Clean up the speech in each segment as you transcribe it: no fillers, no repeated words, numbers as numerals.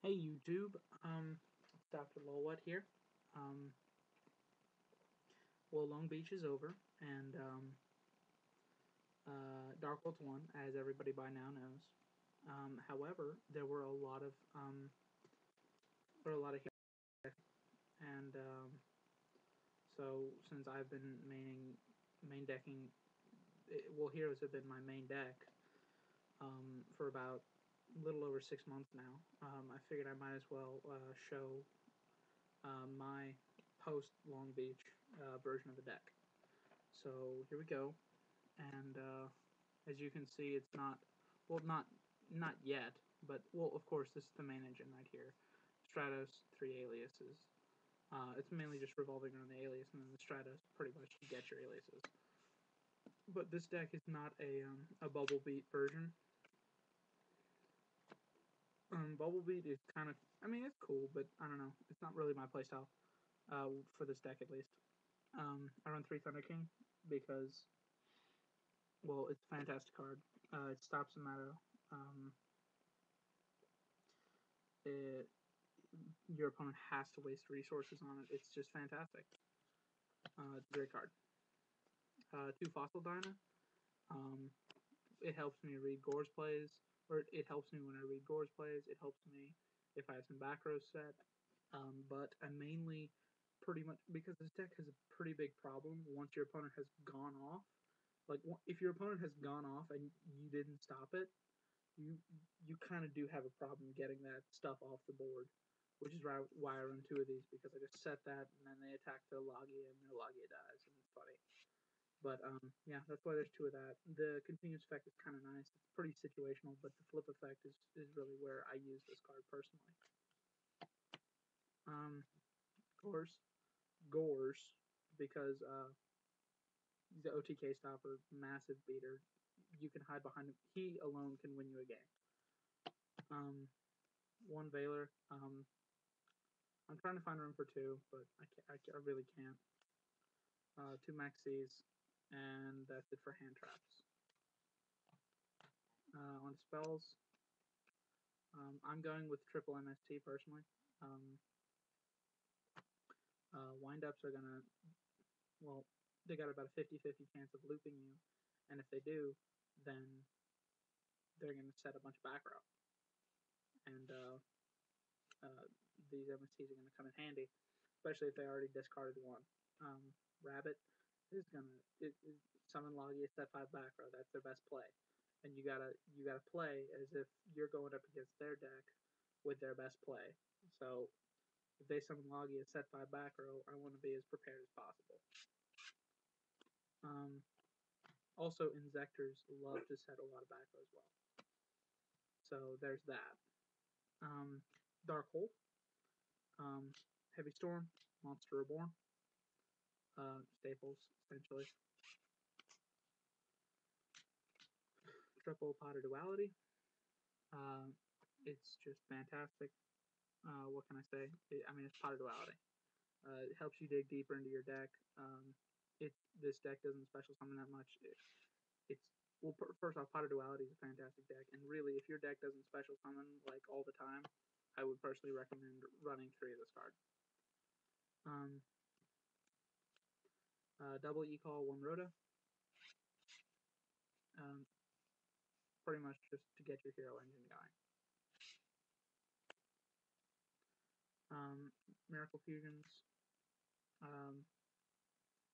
Hey YouTube, it's Dr. Lolwutt here. Um, Long Beach is over, and Darkwolf won, as everybody by now knows. However, there were a lot of heroes, and so since I've been main decking, heroes have been my main deck for about a little over 6 months now. I figured I might as well show my post Long Beach version of the deck. So here we go, and as you can see, it's not well, not yet, but well, of course, this is the main engine right here. Stratos, 3 aliases. It's mainly just revolving around the alias, and then the Stratos pretty much get your aliases. But this deck is not a Bubble Beat version. Bubble Beat is kind of, I mean, it's cool, but I don't know, it's not really my playstyle for this deck at least. I run 3 Thunder King because, well, it's a fantastic card. It stops the meta. It, your opponent has to waste resources on it. It's just fantastic. It's a great card. 2 Fossil Dyna. It helps me read Gore's plays, or it helps me when I read Gore's plays. It helps me if I have some back row set. But I mainly pretty much, because this deck has a pretty big problem once your opponent has gone off. Like, if your opponent has gone off and you didn't stop it, you kind of do have a problem getting that stuff off the board, which is why I run 2 of these, because I just set that and then they attack their Logia and their Logia dies, and it's funny. But yeah, that's why there's 2 of that. The continuous effect is kind of nice. It's pretty situational, but the flip effect is really where I use this card personally. Of course, Gores, because he's an OTK stopper, massive beater. You can hide behind him. He alone can win you a game. 1 Valor. I'm trying to find room for 2, but I really can't. 2 Maxis, and that's it for hand traps. On spells, I'm going with triple MST personally. Windups are gonna, well, they got about a 50-50 chance of looping you, and if they do, then they're gonna set a bunch of back row, and these MSTs are gonna come in handy, especially if they already discarded 1. Rabbit is gonna summon Logia, set 5 back row. That's their best play, and you gotta play as if you're going up against their deck with their best play. So if they summon Logia, set 5 back row, I want to be as prepared as possible. Also, Inzectors love to set a lot of back row as well. So there's that. Dark Hole, Heavy Storm, Monster Reborn, staples essentially. Triple Pot of Duality. It's just fantastic. What can I say? I mean, it's Pot of Duality. It helps you dig deeper into your deck. This deck doesn't special summon that much. Well, first off, Pot of Duality is a fantastic deck, and really, if your deck doesn't special summon like all the time, I would personally recommend running 3 of this card. Double E-Call, 1 Rhoda. Pretty much just to get your hero engine going. Miracle Fusions.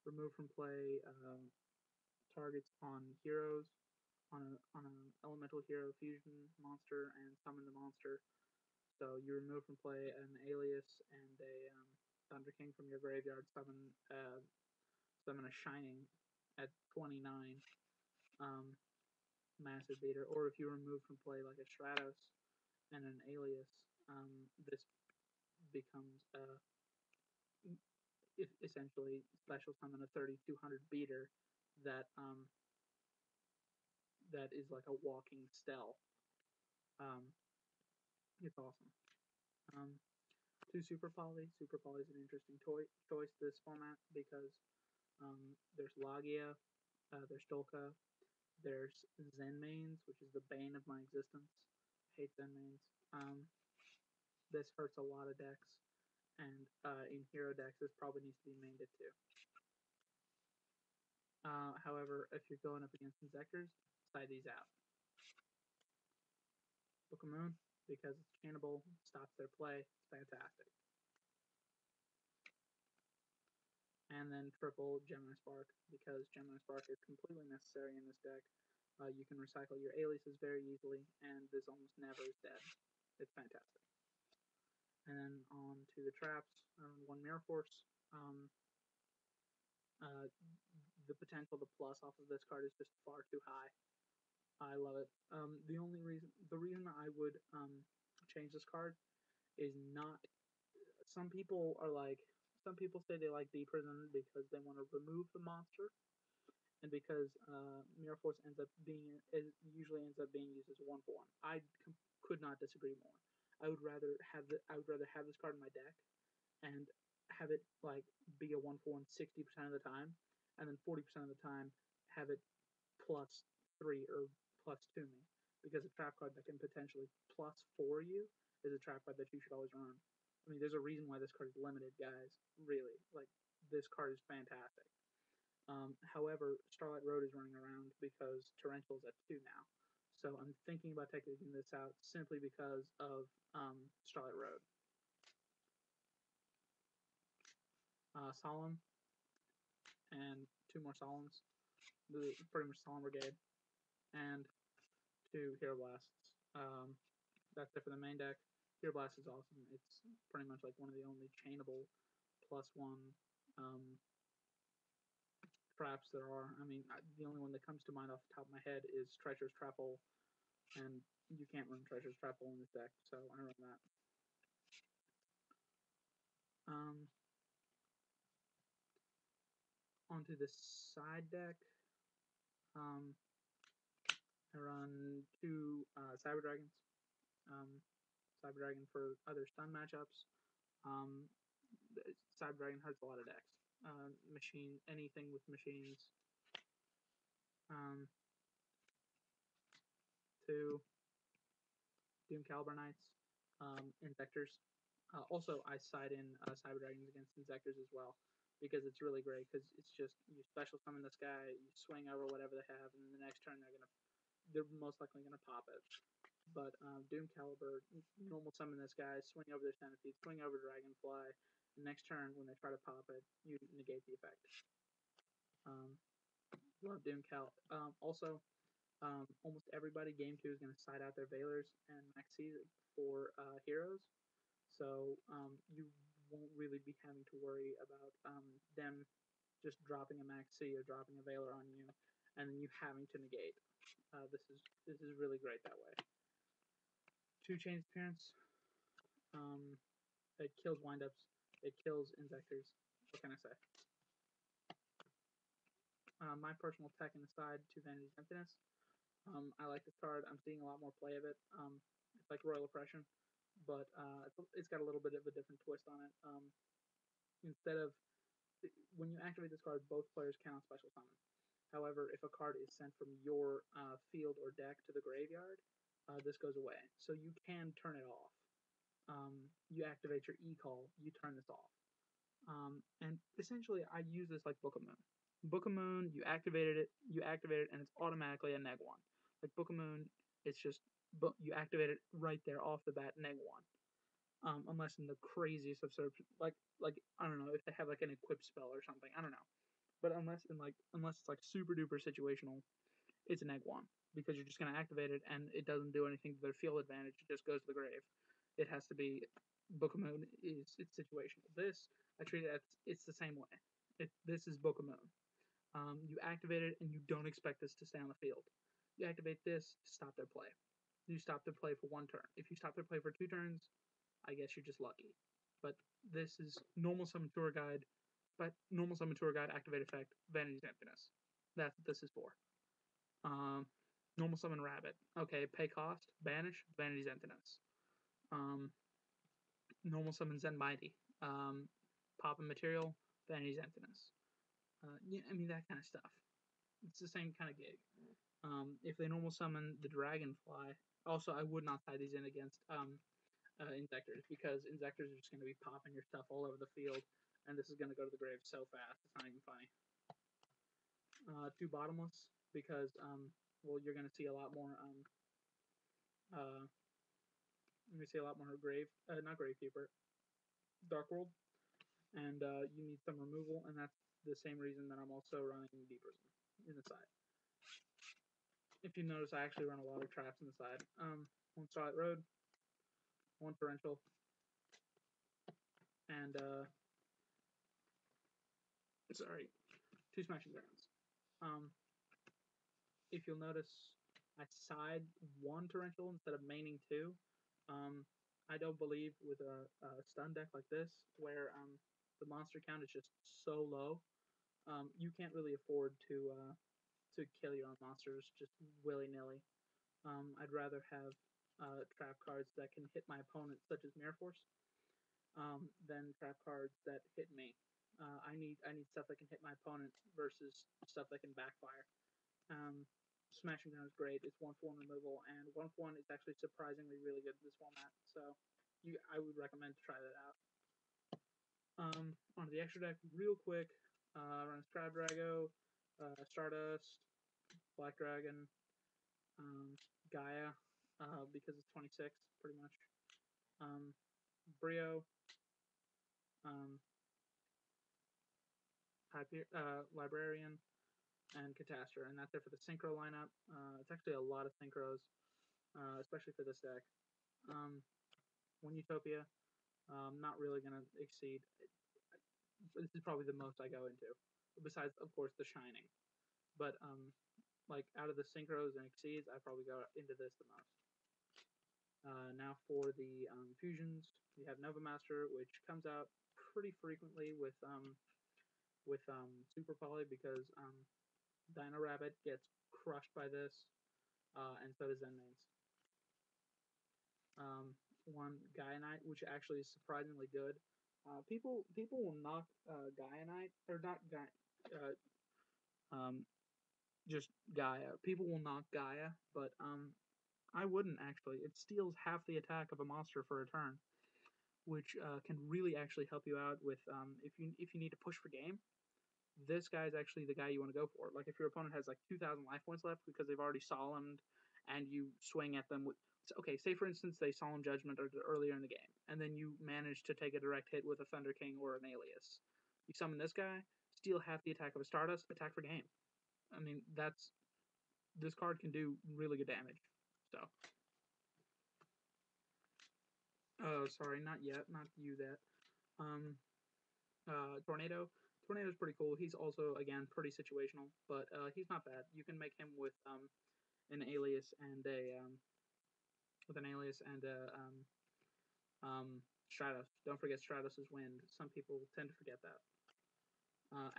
Remove from play targets on heroes, on an elemental hero fusion monster, and summon the monster. So you remove from play an alias and a Thunder King from your graveyard, summon a Shining at 29, massive beater. Or if you remove from play like a Stratos and an alias, this becomes essentially special summon a 3200 beater that that is like a walking stell. It's awesome. 2 Super Poly. Super Poly is an interesting choice this format because there's Logia, there's Dolka, there's Zen Mains, which is the bane of my existence. I hate Zen Mains. This hurts a lot of decks, and in hero decks, this probably needs to be mained too. However, if you're going up against Inzekers, side these out. Book of Moon, because it's chainable, stops their play, it's fantastic. And then triple Gemini Spark, because Gemini Spark is completely necessary in this deck. You can recycle your aliases very easily, and this almost never is dead. It's fantastic. And then on to the traps, one Mirror Force. The potential to plus off of this card is just far too high. I love it. The reason I would change this card is not. Some people say they like Deep Prison because they want to remove the monster, and because Mirror Force usually ends up being used as a 1-for-1. I could not disagree more. I would rather have this card in my deck and have it like be a 1-for-1 60% of the time, and then 40% of the time have it +3 or +2 me, because a trap card that can potentially +4 you is a trap card that you should always run. I mean, there's a reason why this card is limited, guys. Really, like, this card is fantastic. However, Starlight Road is running around because Torrential's at 2 now. So I'm thinking about taking this out simply because of Starlight Road. Solemn, and 2 more Solemns. Pretty much Solemn Brigade. And 2 Hero Blasts. That's it for the main deck. Hero Blast is awesome. It's pretty much like one of the only chainable +1 traps there are. I mean, the only one that comes to mind off the top of my head is Treacherous Trap Hole, and you can't run Treacherous Trap Hole in this deck, so I run that. Onto the side deck, I run 2 Cyber Dragons. Cyber Dragon for other stun matchups. Cyber Dragon hurts a lot of decks. Anything with machines. 2 Doom Caliber Knights, Inzectors. Also, I side in Cyber Dragons against Inzectors as well, because it's really great, because it's just, you special summon this guy, you swing over whatever they have, and then the next turn they're most likely going to pop it. But Doom Caliber, normal summon this guy, swing over their Centipede, swing over Dragonfly, and next turn, when they try to pop it, you negate the effect. Love Doom Cal. Also, almost everybody game 2 is going to side out their Veilers and Maxis for heroes, so you won't really be having to worry about them just dropping a Maxi or dropping a Veiler on you, and then you having to negate. This is really great that way. 2 Chains Appearance. It kills windups. It kills Inzectors. What can I say? My personal tech in the side, 2 Vanity's Emptiness. I like this card. I'm seeing a lot more play of it. It's like Royal Oppression, but it's got a little bit of a different twist on it. When you activate this card, both players cannot special summon. However, if a card is sent from your field or deck to the graveyard, this goes away. So you can turn it off. You activate your E-Call, you turn this off. And essentially, I use this like Book of Moon. Book of Moon, you activate it, and it's automatically a neg 1. Like Book of Moon, it's just you activate it right there off the bat, neg 1. Unless in the craziest of like I don't know if they have like an equip spell or something, I don't know. But unless it's like super duper situational, it's a neg 1, because you're just gonna activate it and it doesn't do anything to their field advantage. It just goes to the grave. It has to be Book of Moon. It's situational. This I treat it as it's the same way. This is Book of Moon. You activate it and you don't expect this to stay on the field. You activate this to stop their play. You stop their play for 1 turn. If you stop their play for 2 turns, I guess you're just lucky. But this is Normal Summon Tour Guide. But Normal Summon Tour Guide, activate effect, Vanity's Emptiness. That's what this is for. Normal Summon Rabbit. Okay, pay cost, banish, Vanity's Emptiness. Normal Summon Zen Mighty. Pop a material, Vanity's Emptiness. Yeah, I mean, that kind of stuff. It's the same kind of gig. If they normal summon the Dragonfly, also I would not tie these in against Inzectors, because Inzectors are just going to be popping your stuff all over the field, and this is going to go to the grave so fast, it's not even funny. 2 Bottomless, because, well, you're going to see a lot more, not Gravekeeper, Dark World, and you need some removal, and that's the same reason that I'm also running Deep Prison in the side. If you notice, I actually run a lot of traps in the side. 1 Starlight Road, 1 Torrential, and, 2 Smashing Grounds. If you'll notice, I side 1 Torrential instead of maining 2. I don't believe with a stun deck like this, where the monster count is just so low, you can't really afford to kill your own monsters just willy-nilly. I'd rather have trap cards that can hit my opponent, such as Mirror Force, than trap cards that hit me. I need stuff that can hit my opponent versus stuff that can backfire. Smashing Down is great. It's 1/1 removal, and 1/1 is actually surprisingly really good in this format. So I would recommend to try that out. Onto the extra deck real quick. Run Scribe Drago, Stardust, Black Dragon, Gaia, because it's 26 pretty much. Brio, Librarian, and Catastor, and that's it for the synchro lineup. It's actually a lot of synchros, especially for this deck. One Utopia, not really going to exceed. This is probably the most I go into, besides, of course, the Shining. But, like, out of the synchros and exceeds, I probably go into this the most. Now for the fusions, we have Nova Master, which comes out pretty frequently with Super Poly, because Dino Rabbit gets crushed by this, and so does Zenmains. 1 Gaianite, which actually is surprisingly good. People will knock Gaianite, or not Gaia, just Gaia. People will knock Gaia, but I wouldn't actually. It steals half the attack of a monster for a turn, which can really actually help you out with if you need to push for game. This guy's actually the guy you want to go for. Like, if your opponent has like 2,000 life points left because they've already solemned, and you swing at them with, okay, say for instance they Solemn Judgment earlier in the game, and then you manage to take a direct hit with a Thunder King or an Alias. You summon this guy, steal half the attack of a Stardust, attack for game. I mean, this card can do really good damage. So, sorry, not yet, not you that. Tornado. Tornado's pretty cool. He's also, again, pretty situational, but he's not bad. You can make him with an Alias and Stratos. Don't forget Stratos' Wind. Some people tend to forget that.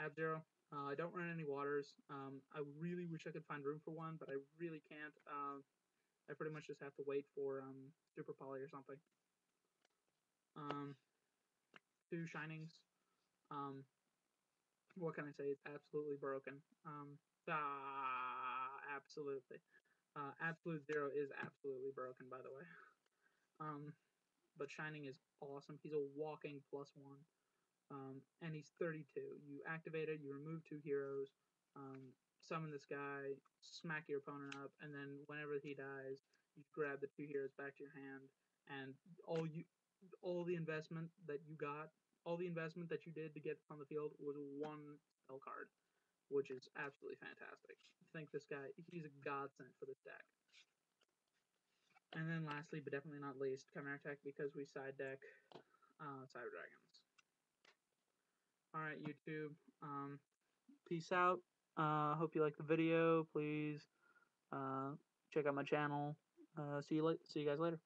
Ab-Zero. I don't run any waters. I really wish I could find room for one, but I really can't. I pretty much just have to wait for Super Poly or something. 2 Shinings. What can I say? It's absolutely broken. Absolutely. Absolute Zero is absolutely broken, by the way. But Shining is awesome. He's a walking +1. And he's 32. You activate it, you remove 2 heroes, summon this guy, smack your opponent up, and then whenever he dies, you grab the 2 heroes back to your hand, and all the investment that you got, all the investment that you did to get on the field was 1 spell card, which is absolutely fantastic. I think this guy, he's a godsend for this deck. And then lastly, but definitely not least, Chimera Tech, because we side deck Cyber Dragons. Alright, YouTube. Peace out. Hope you like the video. Please check out my channel. See you guys later.